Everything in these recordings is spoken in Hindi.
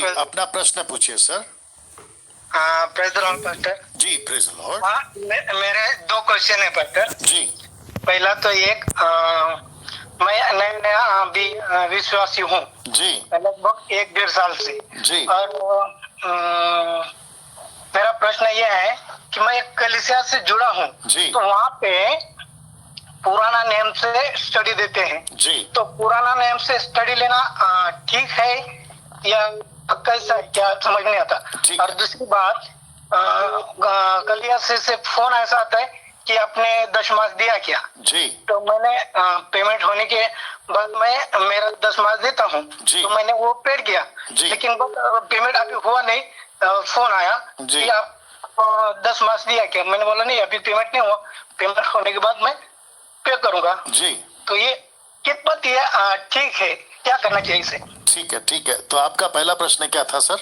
अपना प्रश्न पूछिए sir. Praise the lord pastor ji, praise the lord. मेरे दो क्वेश्चन है पास्टर जी। पहला तो एक मैं नया अभी विश्वासी हूँ जी, लगभग 1-1.5 साल से जी। और मेरा प्रश्न यह है कि मैं एक कलीसिया से जुड़ा हूँ जी, तो वहाँ पे पुराना नेम से स्टडी देते हैं जी। तो पुराना नेम से स्टडी लेना ठीक है या कैसा, क्या समझ नहीं आता। और दूसरी बात, कलीसिया से फोन ऐसा आता है कि आपने दशमांश दिया क्या जी। तो मैंने पेमेंट होने के बाद मैं मेरा दशमांश देता हूँ, तो मैंने वो पेड किया, लेकिन पेमेंट अभी हुआ नहीं। फोन आया कि आप 10 मास दिया क्या, मैंने बोला नहीं अभी पेमेंट नहीं हुआ, पेमेंट होने के बाद मैं पे करूंगा जी। तो ये कितना ये ठीक है, क्या करना चाहिए इसे? ठीक है। तो आपका पहला प्रश्न क्या था सर?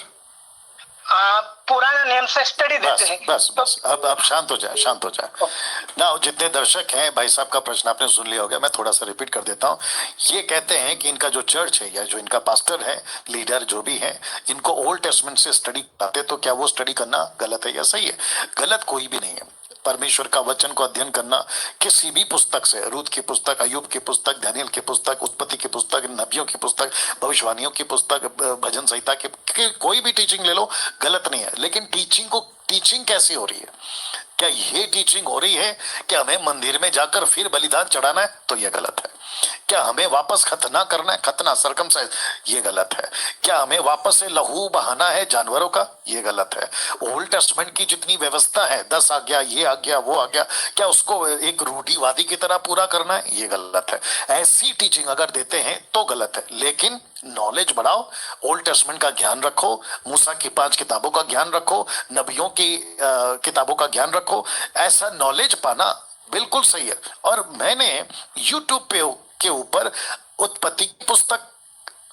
पुराना नेम से स्टडी देते हैं। बस अब शांत हो जाए ना। जितने दर्शक हैं, भाई साहब का प्रश्न आपने सुन लिया होगा, मैं थोड़ा सा रिपीट कर देता हूँ। ये कहते हैं कि इनका जो चर्च है या जो इनका पास्टर है, लीडर जो भी है, इनको ओल्ड टेस्टमेंट से स्टडी कराते, तो क्या वो स्टडी करना गलत है या सही है? गलत कोई भी नहीं है। परमेश्वर का वचन को अध्ययन करना किसी भी पुस्तक से, रूत की पुस्तक, अय्यूब की पुस्तक, दानियल की पुस्तक, उत्पत्ति की पुस्तक, नबियों की पुस्तक, भविष्यवाणियों की पुस्तक, भजन संहिता की कोई भी टीचिंग ले लो, गलत नहीं है। लेकिन टीचिंग कैसी हो रही है? क्या ये टीचिंग हो रही है कि हमें मंदिर में जाकर फिर बलिदान चढ़ाना है? तो यह गलत है। क्या हमें वापस खतना करना है, खतना सर्कमसाइज? ये गलत है। क्या हमें वापस से लहू बहाना है जानवरों का? ये गलत है। ओल्ड टेस्टमेंट की जितनी व्यवस्था है, 10 आज्ञा, ये आज्ञा, वो आज्ञा, क्या उसको एक रूढ़िवादी की तरह पूरा करना है? ये गलत है। ऐसी टीचिंग अगर देते हैं तो गलत है। लेकिन नॉलेज बढ़ाओ, ओल्ड टेस्टमेंट का ज्ञान रखो, मूसा की 5 किताबों का ज्ञान रखो, नबियों की किताबों का ज्ञान रखो। ऐसा नॉलेज पाना बिल्कुल सही है। और मैंने यूट्यूब के ऊपर उत्पत्ति की पुस्तक,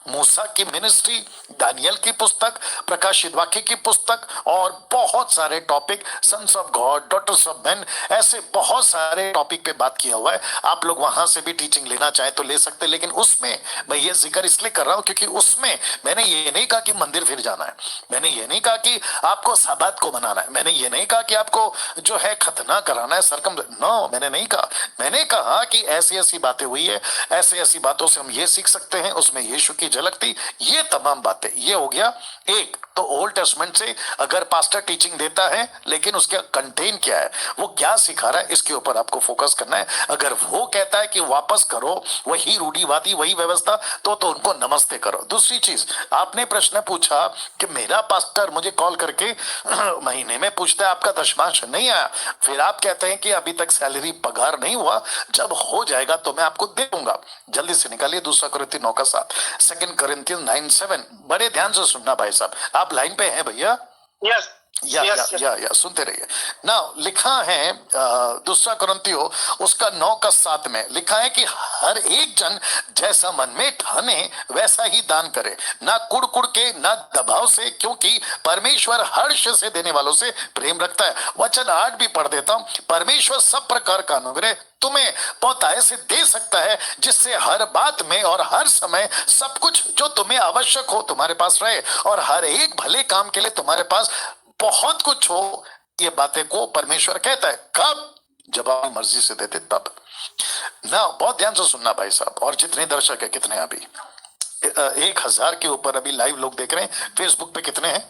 मूसा की मिनिस्ट्री, दानियल की पुस्तक, प्रकाशित वाक्य की पुस्तक और बहुत सारे topic, sons of God, daughters of man, ऐसे बहुत सारे टॉपिक पे बात किया हुआ है। आप लोग वहां से भी टीचिंग लेना चाहे तो ले सकते हैं। लेकिन उसमें मैं ये जिक्र इसलिए कर रहा हूं क्योंकि उसमें मैंने ये नहीं कहा कि मंदिर फिर जाना है, मैंने ये नहीं कहा कि आपको साबात को मनाना है, मैंने ये नहीं कहा कि आपको जो है खतना कराना है, सरकम, नो, मैंने नहीं कहा। मैंने कहा कि ऐसी ऐसी बातें हुई है, ऐसी ऐसी बातों से हम ये सीख सकते हैं, उसमें यीशु की झलक थी, ये तमाम बातें। ये हो गया एक। तो ओल्ड टेस्टमेंट से अगर पास्टर टीचिंग देता है, लेकिन उसका कंटेंट क्या है, वो क्या सिखा रहा है, इसके ऊपर आपको फोकस करना है। अगर वो कहता है कि वापस करो वही रूढ़िवादी, वही व्यवस्था, तो उनको नमस्ते करो। दूसरी चीज, आपने प्रश्न पूछा कि मेरा पास्टर मुझे कॉल करके महीने में पूछता है आपका दशमांश नहीं आया, फिर आप कहते हैं कि अभी तक सैलरी पगार नहीं हुआ, जब हो जाएगा तो मैं आपको दे दूंगा। जल्दी से निकालिए 2 Corinthians 9:7, 2 Corinthians 9:7। बड़े ध्यान से सुनना भाई साहब, आप लाइन पे हैं भैया? यस। या सुनते रहिए ना। लिखा है 2 Corinthians उसका 9:7 में लिखा है कि हर एक जन जैसा मन में ठाने वैसा ही दान करे, ना कुड़ के, ना दबाव से, क्योंकि परमेश्वर हर्ष से देने वालों से प्रेम रखता है। वचन 8 भी पढ़ देता हूं। परमेश्वर सब प्रकार का अनुग्रह तुम्हें बहुतायत से दे सकता है, जिससे हर बात में और हर समय सब कुछ जो तुम्हें आवश्यक हो तुम्हारे पास रहे, और हर एक भले काम के लिए तुम्हारे पास बहुत कुछ हो। ये बातें को परमेश्वर कहता है कब? जब आप मर्जी से देते तब ना। बहुत ध्यान से सुनना भाई साहब। और जितने दर्शक है, कितने अभी 1000 के ऊपर अभी लाइव लोग देख रहे हैं। फेसबुक पे कितने हैं?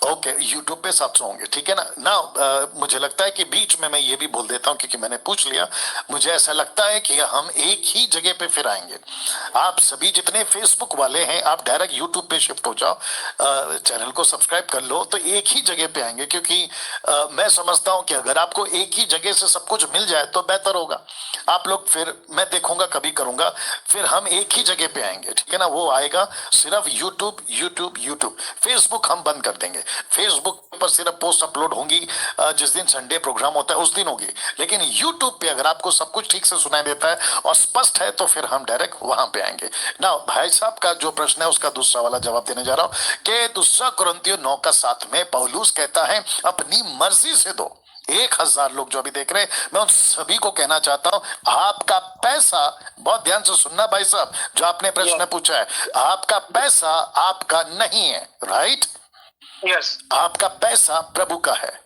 ओके, यूट्यूब पे 700 होंगे, ठीक है ना। मुझे लगता है कि बीच में मैं ये भी बोल देता हूं क्योंकि मैंने पूछ लिया। मुझे ऐसा लगता है कि हम एक ही जगह पे फिर आएंगे। आप सभी जितने फेसबुक वाले हैं, आप डायरेक्ट यूट्यूब पे शिफ्ट हो जाओ, चैनल को सब्सक्राइब कर लो, तो एक ही जगह पे आएंगे। क्योंकि मैं समझता हूं कि अगर आपको एक ही जगह से सब कुछ मिल जाए तो बेहतर होगा। आप लोग फिर, मैं देखूंगा कभी करूंगा, फिर हम एक ही जगह पे आएंगे, ठीक है ना। वो आएगा सिर्फ यूट्यूब। फेसबुक हम बंद कर देंगे। फेसबुक पर सिर्फ पोस्ट अपलोड होंगी, जिस दिन संडे प्रोग्राम होता है उस दिन होगी। लेकिन यूट्यूब पे अगर आपको सब कुछ ठीक से सुनाई देता है और स्पष्ट है, तो फिर हम डायरेक्ट वहां पे आएंगे ना। भाई साहब का जो प्रश्न है उसका दूसरा वाला जवाब देने जा रहा हूं कि 2 Corinthians 9:7 में पौलुस कहता है अपनी मर्जी से दो। 1000 लोग जो अभी देख रहे हैं, मैं उन सभी को कहना चाहता हूं, आपका पैसा, बहुत ध्यान से सुनना भाई साहब, जो आपने प्रश्न पूछा है, आपका पैसा आपका नहीं है, राइट? यस। आपका पैसा प्रभु का है।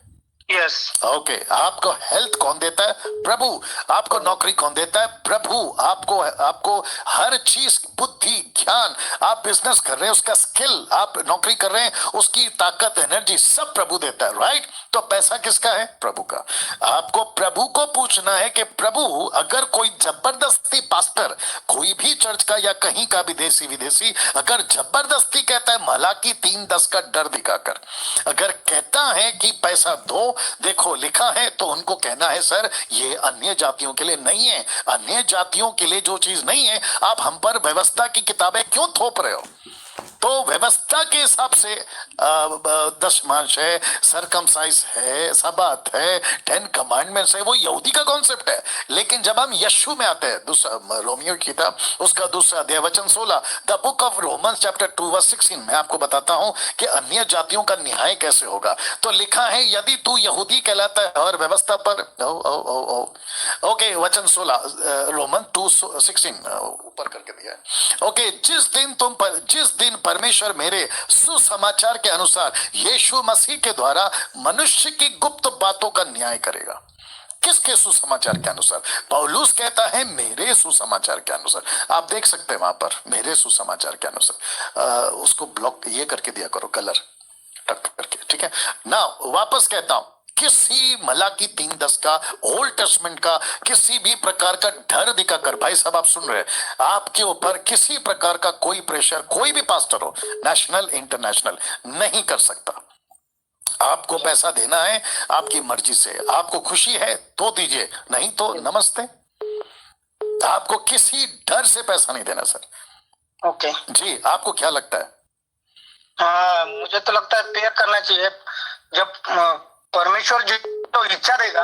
यस। ओके, आपको हेल्थ कौन देता है? प्रभु। आपको नौकरी कौन देता है? प्रभु। आपको हर चीज, बुद्धि, ज्ञान, आप बिजनेस कर रहे हैं उसका स्किल, आप नौकरी कर रहे हैं उसकी ताकत, एनर्जी, सब प्रभु देता है, राइट? तो पैसा किसका है? प्रभु का। आपको प्रभु को पूछना है कि प्रभु, अगर कोई जबरदस्ती पास्टर, कोई भी चर्च का या कहीं का भी देसी विदेशी, अगर जबरदस्ती कहता है मलाकी 3:10 का डर दिखाकर, अगर कहता है कि पैसा दो, देखो लिखा है, तो उनको कहना है सर ये अन्य जातियों के लिए नहीं है, अन्य जातियों के लिए जो चीज नहीं है, आप हम पर व्यवस्था की किताबें क्यों थोप रहे हो? तो व्यवस्था के हिसाब से दशमांश है, सरकमसाइज है, सबात है, 10 कमांडमेंट्स है, वो यहूदी का कॉन्सेप्ट है। लेकिन जब हम यीशु में आते हैं, दूसरा रोमियो की किताब उसका दूसरा अध्याय वचन 16, the book of Romans chapter 2 verse 16, मैं आपको बताता हूं कि अन्य जातियों का न्याय कैसे होगा। तो लिखा है, यदि तू यहूदी कहलाता है और व्यवस्था पर ओके, वचन 16 रोमन 2:16 ऊपर करके दिया है। ओके, जिस दिन परमेश्वर मेरे सुसमाचार के अनुसार यीशु मसीह के द्वारा मनुष्य की गुप्त बातों का न्याय करेगा। किसके सुसमाचार के अनुसार? पौलुस कहता है मेरे सुसमाचार के अनुसार। आप देख सकते हैं वहां पर, मेरे सुसमाचार के अनुसार। उसको ब्लॉक ये करके दिया करो, कलर टक करके, ठीक है ना? वापस कहता हूं, किसी मलाकी 3:10 का, ओल्ड टेस्टमेंट का किसी भी प्रकार का डर दिखाकर, भाई साहब आप सुन रहे हैं, आपके ऊपर किसी प्रकार का कोई प्रेशर, कोई भी पास्टर हो, नेशनल इंटरनेशनल, नहीं कर सकता। आपको पैसा देना है आपकी मर्जी से, आपको खुशी है तो दीजिए, नहीं तो नमस्ते। आपको किसी डर से पैसा नहीं देना सर। ओके जी, आपको क्या लगता है? मुझे तो लगता है पेयर करना चाहिए। जब परमेश्वर जो इच्छा देगा,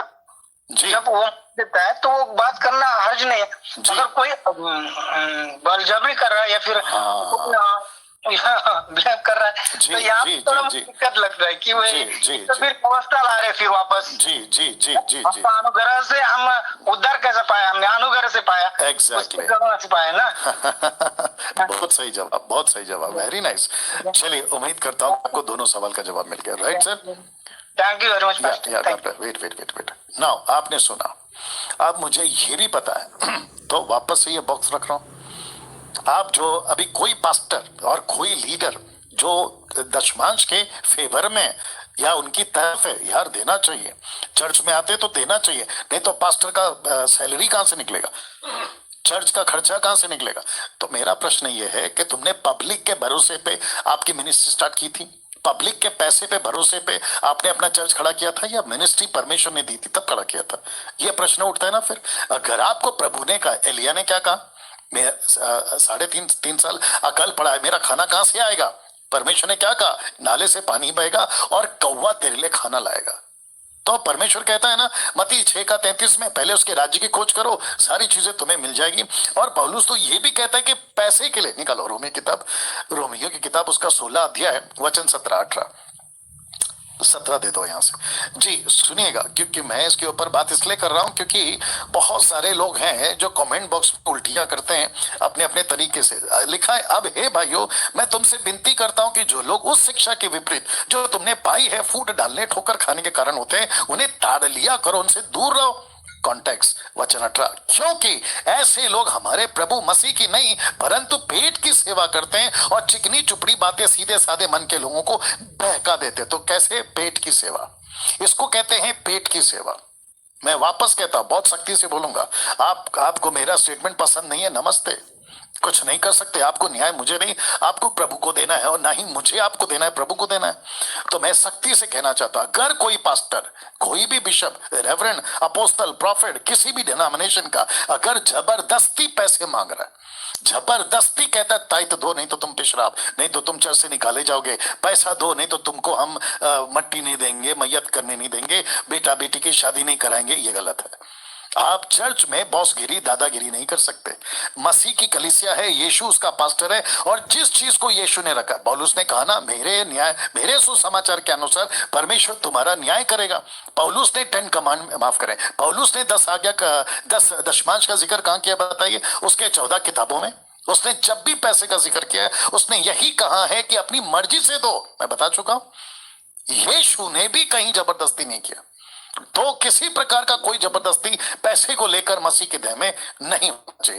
जब वो देता है तो वो बात करना हर्ज नहीं है। अगर कोई बलजबरी कर रहा है या फिर बिहेव कर रहा है, तो यहाँ थोड़ा दिक्कत लगता है कि वही तो फिर अवस्था ला रहे, फिर वापस जी अनुग्रह से हम उद्धार कैसे पाया? हमने अनुग्रह से पाया, एग्जैक्टली से पाया ना। बहुत सही जवाब, बहुत सही जवाब, वेरी नाइस। चलिए, उम्मीद करता हूँ आपको दोनों सवाल का जवाब मिल गया, right sir? Thank you very much. Wait now, आपने सुना, अब मुझे ये भी पता है तो वापस से ये बॉक्स रख रहा हूं, आप जो अभी कोई पास्टर और कोई लीडर जो दशमांश के फेवर में या उनकी तरफ है, यार देना चाहिए, चर्च में आते तो देना चाहिए, नहीं तो पास्टर का सैलरी कहां से निकलेगा, चर्च का खर्चा कहां से निकलेगा? तो मेरा प्रश्न ये है कि तुमने पब्लिक के भरोसे पे आपकी मिनिस्ट्री स्टार्ट की थी, पब्लिक के पैसे पे भरोसे पे आपने अपना चर्च खड़ा किया था, या मिनिस्ट्री परमेश्वर ने दी थी तब खड़ा किया था? ये प्रश्न उठता है ना। फिर अगर आपको प्रभु ने कहा, एलिया ने क्या कहा, मैं 3.5 साल अकाल पड़ा है, मेरा खाना कहां से आएगा? परमेश्वर ने क्या कहा, नाले से पानी बहेगा और कौवा तेरे लिए खाना लाएगा। तो परमेश्वर कहता है ना मत्ती 6:33 में, पहले उसके राज्य की खोज करो, सारी चीजें तुम्हें मिल जाएगी। और पौलुस तो ये भी कहता है कि पैसे के लिए निकालो, रोमियो की किताब उसका 16 अध्याय वचन 17 दे दो यहां से। जी सुनिएगा, क्योंकि मैं इसके ऊपर बात इसलिए कर रहा हूं क्योंकि बहुत सारे लोग हैं जो कमेंट बॉक्स में उल्टियां करते हैं अपने अपने तरीके से। लिखा है, अब हे भाइयों, मैं तुमसे विनती करता हूं कि जो लोग उस शिक्षा के विपरीत जो तुमने पाई है, फूट डालने, ठोकर खाने के कारण होते हैं, उन्हें ताड़ लिया करो, उनसे दूर रहो। कॉन्टेक्स्ट वचन 18, क्योंकि ऐसे लोग हमारे प्रभु मसीह की नहीं परंतु पेट की सेवा करते हैं और चिकनी चुपड़ी बातें सीधे साधे मन के लोगों को बहका देते। तो कैसे पेट की सेवा? इसको कहते हैं पेट की सेवा। मैं वापस कहता हूं, बहुत सख्ती से बोलूंगा, आपको मेरा स्टेटमेंट पसंद नहीं है, नमस्ते, कुछ नहीं कर सकते। आपको न्याय मुझे नहीं, आपको प्रभु को देना है, और ना ही मुझे आपको देना है, प्रभु को देना है। तो मैं सख्ती से कहना चाहता हूं, अगर कोई पास्टर, कोई भी बिशप, रेवरेंड, अपोस्टल, प्रॉफिट, किसी भी डिनोमिनेशन का अगर जबरदस्ती पैसे मांग रहा है, जबरदस्ती कहता है ताई तो दो, नहीं तो तुम पिशराब, नहीं तो तुम चर्च से निकाले जाओगे, पैसा दो नहीं तो तुमको हम मट्टी नहीं देंगे, मैयत करने नहीं देंगे, बेटा बेटी की शादी नहीं कराएंगे, ये गलत है। आप चर्च में बॉसगिरी दादागिरी नहीं कर सकते। मसीह की कलीसिया है, यीशु उसका पास्टर है, और जिस चीज को यीशु ने रखा, पौलुस ने कहा ना, मेरे सुसमाचार के अनुसार परमेश्वर तुम्हारा न्याय करेगा। पौलुस ने 10 कमांड, माफ करें, पौलुस ने 10 आज्ञा का 10 दशमांश का जिक्र कहां किया बताइए? उसके 14 किताबों में। उसने जब भी पैसे का जिक्र किया है, उसने यही कहा है कि अपनी मर्जी से दो। मैं बता चुका हूं, यीशु ने भी कहीं जबरदस्ती नहीं किया। तो किसी प्रकार का कोई जबरदस्ती पैसे को लेकर मसीह के देह में नहीं होना चाहिए।